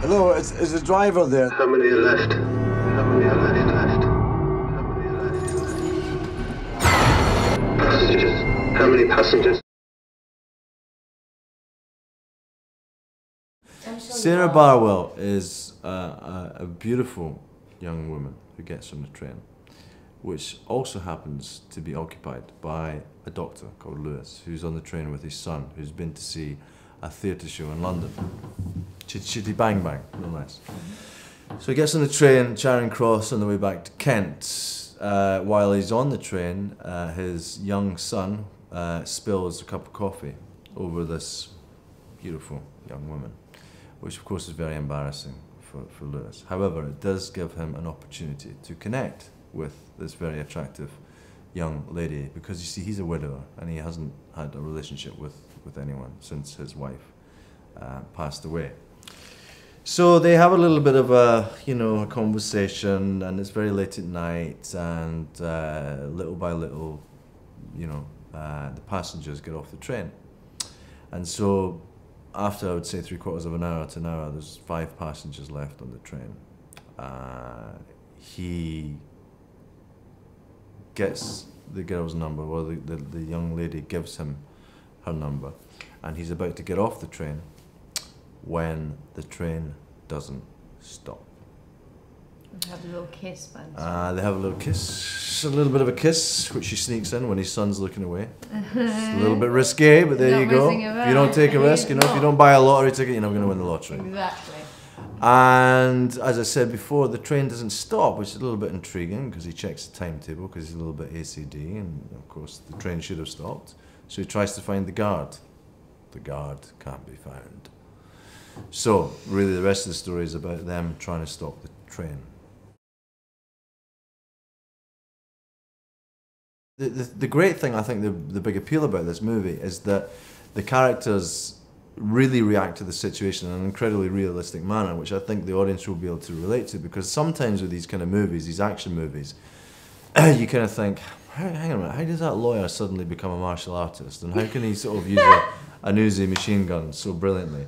Hello, is the driver there? How many are left? How many are left? How many are left? Passengers. How many passengers? Sarah Barwell is a beautiful young woman who gets on the train, which also happens to be occupied by a doctor called Lewis, who's on the train with his son, who's been to see a theatre show in London. Chitty Bang Bang, real nice. So he gets on the train, Charing Cross, on the way back to Kent. While he's on the train, his young son spills a cup of coffee over this beautiful young woman, which of course is very embarrassing for Lewis. However, it does give him an opportunity to connect with this very attractive young lady, because you see, he's a widower and he hasn't had a relationship with anyone since his wife passed away. So they have a little bit of a conversation, and it's very late at night, and little by little, the passengers get off the train. And so after, I would say, 3/4 of an hour to an hour, there's 5 passengers left on the train. He gets the girl's number, well, the young lady gives him her number, and he's about to get off the train when the train doesn't stop. They have a little kiss, man. They have a little kiss, a little bit of a kiss, which she sneaks in when his son's looking away. It's a little bit risque, but there you go. If you don't take a risk, if you don't buy a lottery ticket, you're never going to win the lottery. Exactly. And as I said before, the train doesn't stop, which is a little bit intriguing, because he checks the timetable, because he's a little bit ACD, and of course the train should have stopped. So he tries to find the guard. The guard can't be found. So really the rest of the story is about them trying to stop the train. The great thing, I think, the big appeal about this movie is that the characters really react to the situation in an incredibly realistic manner, which I think the audience will be able to relate to, because sometimes with these kind of movies, these action movies, you kind of think, hang on a minute, how does that lawyer suddenly become a martial artist, and how can he sort of use an Uzi machine gun so brilliantly?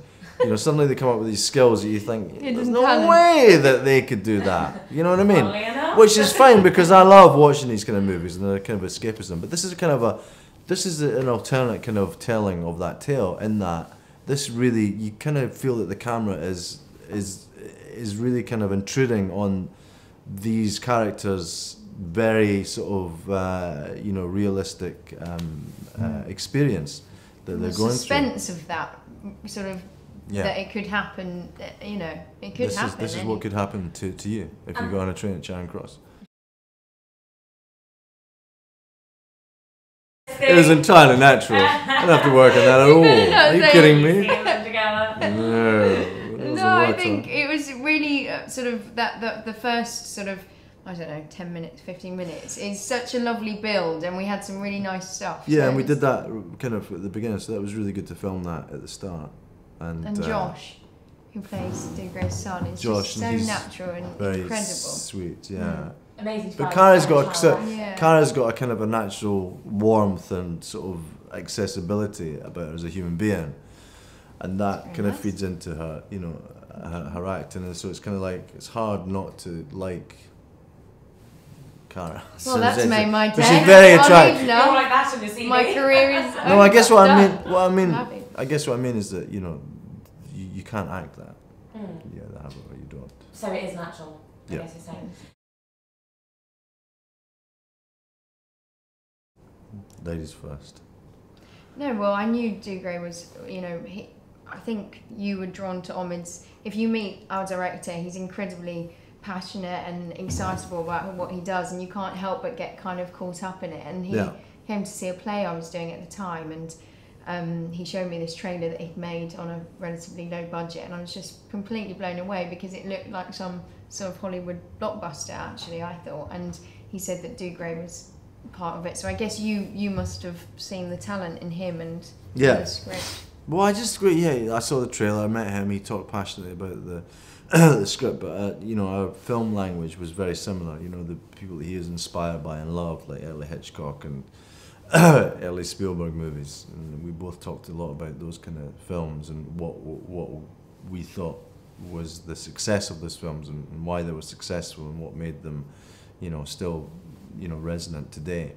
Suddenly they come up with these skills that you think, there's no way that they could do that. You know what I mean? Which is fine, because I love watching these kind of movies, and they're kind of escapism. But this is an alternate kind of telling of that tale, in that this really, you kind of feel that the camera is really kind of intruding on these characters' very sort of realistic experience that they're going through. The suspense of that sort of, that it could happen, it could happen. This is what could happen to you if you go on a train at Charing Cross. It was entirely natural. I don't have to work on that at all. Are you kidding me? No, I think it was really sort of the first sort of, I don't know, 10 minutes, 15 minutes is such a lovely build, and we had some really nice stuff. Yeah, so and we did that kind of at the beginning, so that was really good to film that at the start. And Josh, who plays Dougray's son, is Josh, just so natural and very incredible. Sweet, yeah. Amazing. But Cara's got a kind of a natural warmth and sort of accessibility about her as a human being, and that kind of feeds into her, her acting, and so it's kind of like it's hard not to like Cara. Well, that's made my day. She's very attractive. You're like that in the CV. My career is no, I guess what done. I guess what I mean is that you can't act that. You either have it or you don't. So it is natural. I guess you're saying. Ladies first. No, well, I knew Dougray was, I think you were drawn to Omid's. If you meet our director, he's incredibly passionate and excitable about what he does, and you can't help but get kind of caught up in it. And he came to see a play I was doing at the time, and he showed me this trailer that he'd made on a relatively low budget, and I was just completely blown away because it looked like some sort of Hollywood blockbuster, actually, I thought. And he said that Dougray was part of it, so I guess you must have seen the talent in him and the script. Well, I saw the trailer, I met him, he talked passionately about the script, but our film language was very similar. The people that he is inspired by and loved, like early Hitchcock and early Spielberg movies, and we both talked a lot about those kind of films and what we thought was the success of those films and why they were successful and what made them, you know, still, you know, resonant today.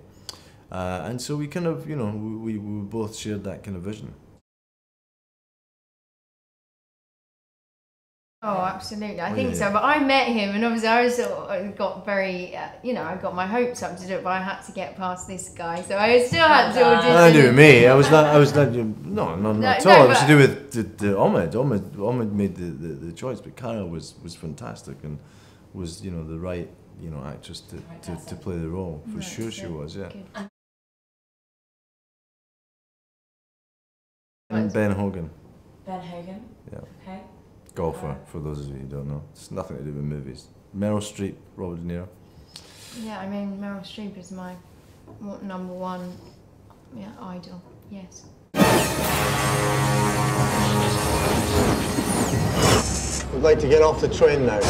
And so we kind of, you know, we both shared that kind of vision. Oh, absolutely. I think so. But I met him, and obviously I was got very, you know, I got my hopes up to do it, but I had to get past this guy, so I still had to audition. Nothing to do with me. I was not, no, not at all. It was to do with the Omid. Omid made the choice, but Cara was fantastic and was, you know, the right, you know, actress to play the role. For sure she was, yeah. Good. And Ben Hogan. Ben Hogan? Yeah. Okay. Golfer, for those of you who don't know. It's nothing to do with movies. Meryl Streep, Robert De Niro. Yeah, I mean, Meryl Streep is my #1 idol, yes. We'd like to get off the train now.